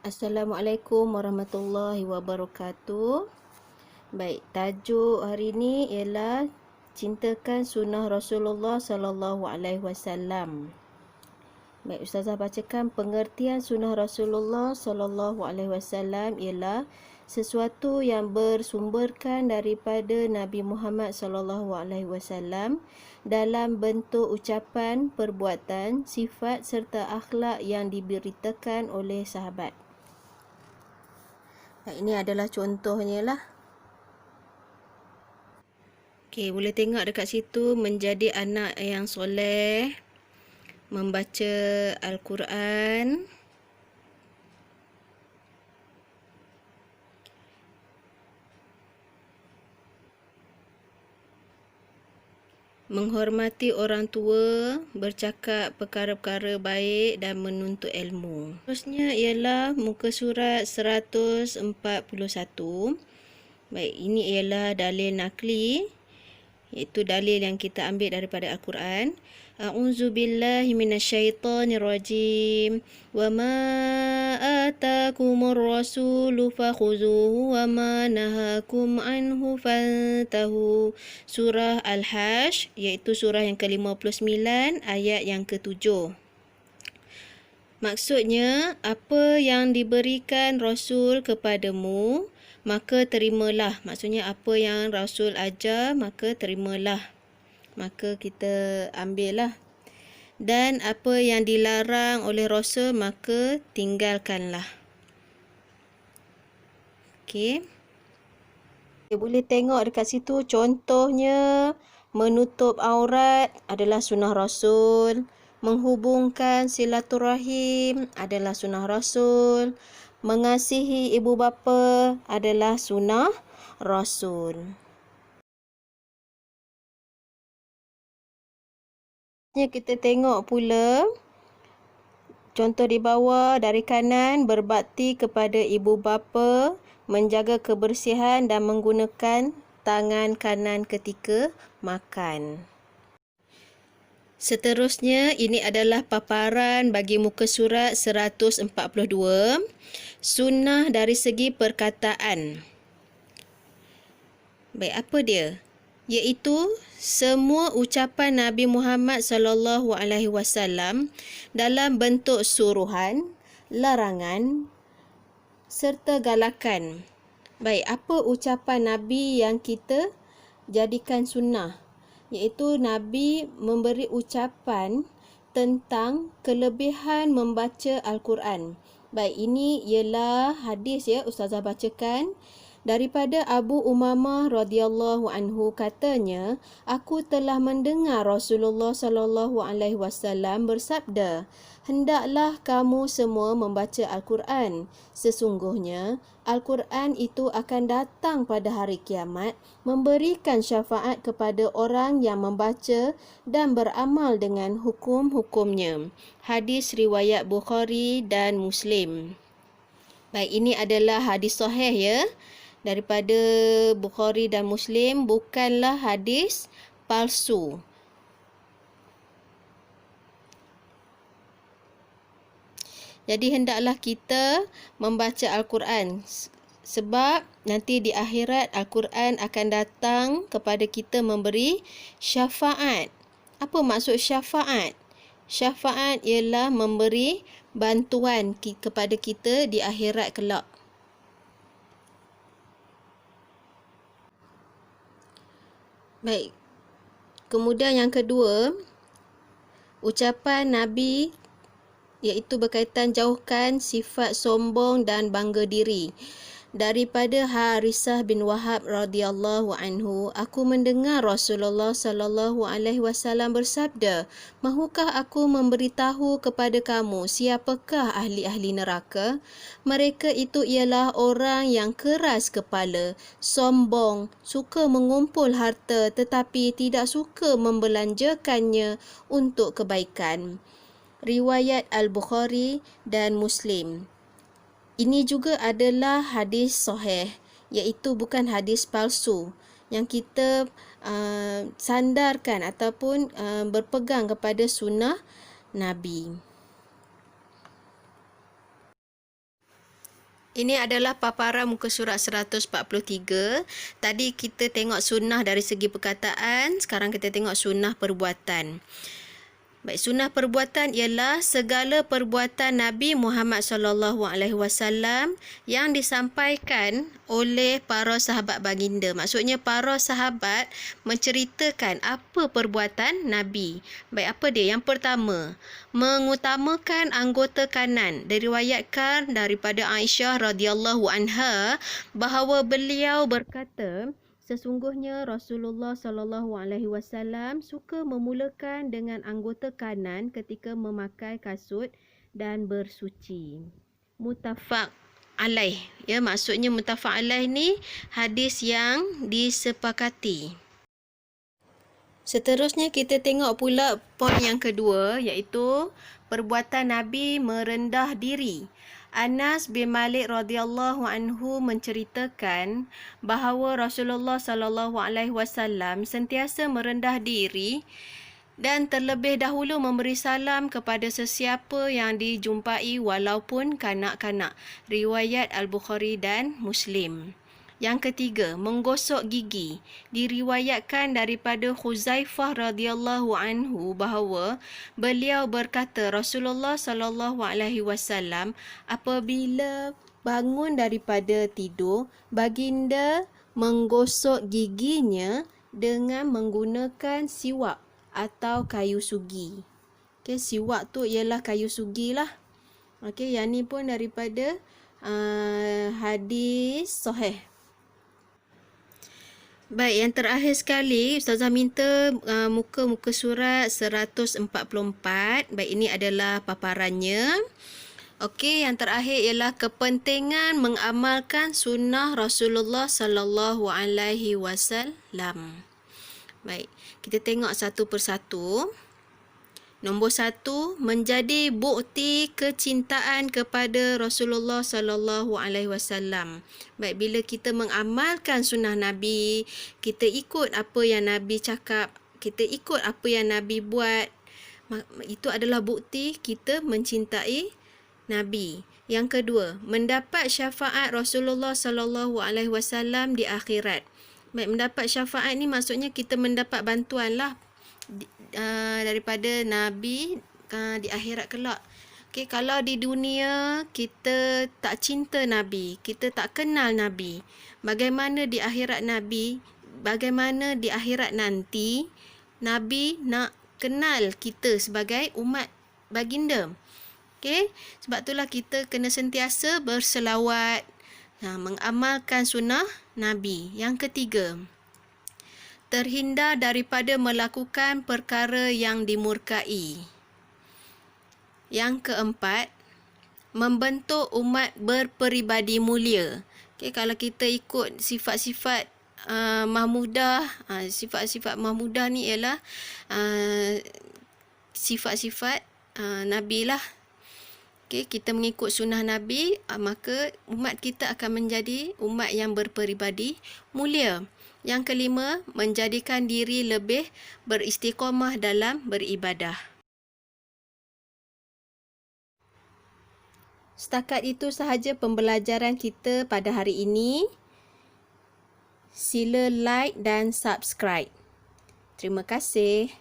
Assalamualaikum warahmatullahi wabarakatuh. Baik, tajuk hari ini ialah cintakan sunnah Rasulullah sallallahu alaihi wasallam. Baik, ustazah bacakan pengertian sunnah Rasulullah sallallahu alaihi wasallam ialah sesuatu yang bersumberkan daripada Nabi Muhammad sallallahu alaihi wasallam dalam bentuk ucapan, perbuatan, sifat serta akhlak yang diberitakan oleh sahabat. Ini adalah contohnya lah. Okey, boleh tengok dekat situ, menjadi anak yang soleh, membaca Al-Quran, menghormati orang tua, bercakap perkara-perkara baik dan menuntut ilmu. Terusnya ialah muka surat 141. Baik, ini ialah dalil nakli, iaitu dalil yang kita ambil daripada Al-Quran. A'udzu billahi minasyaitonir rajim. Wa ma atakumur rasulu fakhuzuhu wa ma nahakum anhu fantahu. Surah Al-Hajj, iaitu surah yang ke-59 ayat yang ke-7. Maksudnya, apa yang diberikan Rasul kepadamu, maka terimalah. Maksudnya, apa yang Rasul ajar, maka terimalah. Maka kita ambillah. Dan apa yang dilarang oleh Rasul, maka tinggalkanlah. Okey. Boleh tengok dekat situ, contohnya menutup aurat adalah sunnah Rasul. Menghubungkan silaturahim adalah sunnah Rasul. Mengasihi ibu bapa adalah sunnah Rasul. Kita tengok pula contoh di bawah dari kanan, berbakti kepada ibu bapa, menjaga kebersihan dan menggunakan tangan kanan ketika makan. Seterusnya, ini adalah paparan bagi muka surat 142. Sunnah dari segi perkataan. Baik, apa dia? Iaitu semua ucapan Nabi Muhammad sallallahu alaihi wasallam dalam bentuk suruhan, larangan serta galakan. Baik, apa ucapan Nabi yang kita jadikan sunnah? Iaitu Nabi memberi ucapan tentang kelebihan membaca Al-Quran. Baik, ini ialah hadis ya, ustazah bacakan. Daripada Abu Umamah radhiyallahu anhu, katanya, aku telah mendengar Rasulullah sallallahu alaihi wasallam bersabda, hendaklah kamu semua membaca Al-Quran. Sesungguhnya Al-Quran itu akan datang pada hari kiamat, memberikan syafaat kepada orang yang membaca dan beramal dengan hukum-hukumnya. Hadis riwayat Bukhari dan Muslim. Baik, ini adalah hadis sahih ya, daripada Bukhari dan Muslim, bukanlah hadis palsu. Jadi hendaklah kita membaca Al-Quran, sebab nanti di akhirat Al-Quran akan datang kepada kita memberi syafaat. Apa maksud syafaat? Syafaat ialah memberi bantuan kepada kita di akhirat kelak. Baik. Kemudian yang kedua, ucapan Nabi iaitu berkaitan jauhkan sifat sombong dan bangga diri. Daripada Harisah bin Wahab radhiyallahu anhu, aku mendengar Rasulullah sallallahu alaihi wasallam bersabda, mahukah aku memberitahu kepada kamu siapakah ahli-ahli neraka? Mereka itu ialah orang yang keras kepala, sombong, suka mengumpul harta tetapi tidak suka membelanjakannya untuk kebaikan. Riwayat Al-Bukhari dan Muslim. Ini juga adalah hadis sahih, iaitu bukan hadis palsu yang kita sandarkan ataupun berpegang kepada sunnah Nabi. Ini adalah paparan muka surat 143. Tadi kita tengok sunnah dari segi perkataan, sekarang kita tengok sunnah perbuatan. Baik, sunnah perbuatan ialah segala perbuatan Nabi Muhammad SAW yang disampaikan oleh para sahabat baginda. Maksudnya para sahabat menceritakan apa perbuatan Nabi. Baik, apa dia? Yang pertama, mengutamakan anggota kanan. Diriwayatkan daripada Aisyah radhiyallahu anha bahawa beliau berkata, sesungguhnya Rasulullah SAW suka memulakan dengan anggota kanan ketika memakai kasut dan bersuci. Muttafaq alaih. Ya, maksudnya muttafaq alaih ni hadis yang disepakati. Seterusnya kita tengok pula poin yang kedua, iaitu perbuatan Nabi merendah diri. Anas bin Malik radhiyallahu anhu menceritakan bahawa Rasulullah SAW sentiasa merendah diri dan terlebih dahulu memberi salam kepada sesiapa yang dijumpai walaupun kanak-kanak. Riwayat Al-Bukhari dan Muslim. Yang ketiga, menggosok gigi. Diriwayatkan daripada Khuzaifah radhiyallahu anhu bahawa beliau berkata, Rasulullah SAW apabila bangun daripada tidur, baginda menggosok giginya dengan menggunakan siwak atau kayu sugi. Okey, siwak tu ialah kayu sugi lah. Okey, yang ni pun daripada hadis sahih. Baik, yang terakhir sekali Ustazah minta muka surat 144. Baik, ini adalah paparannya. Okey, yang terakhir ialah kepentingan mengamalkan sunnah Rasulullah sallallahu alaihi wasallam. Baik, kita tengok satu persatu. Nombor 1, menjadi bukti kecintaan kepada Rasulullah sallallahu alaihi wasallam. Baik, bila kita mengamalkan sunnah Nabi, kita ikut apa yang Nabi cakap, kita ikut apa yang Nabi buat, itu adalah bukti kita mencintai Nabi. Yang kedua, mendapat syafaat Rasulullah sallallahu alaihi wasallam di akhirat. Baik, mendapat syafaat ni maksudnya kita mendapat bantuan lah daripada Nabi di akhirat kelak. Okay, kalau di dunia kita tak cinta Nabi, kita tak kenal Nabi, bagaimana di akhirat nanti Nabi nak kenal kita sebagai umat baginda. Okay, sebab itulah kita kena sentiasa berselawat, mengamalkan sunnah Nabi. Yang ketiga, terhindar daripada melakukan perkara yang dimurkai. Yang keempat, membentuk umat berperibadi mulia. Okay, kalau kita ikut sifat-sifat mahmudah, sifat-sifat mahmudah ni ialah sifat-sifat Nabi lah. Okay, kita mengikut sunnah Nabi, maka umat kita akan menjadi umat yang berperibadi mulia. Yang kelima, menjadikan diri lebih beristiqamah dalam beribadah. Setakat itu sahaja pembelajaran kita pada hari ini. Sila like dan subscribe. Terima kasih.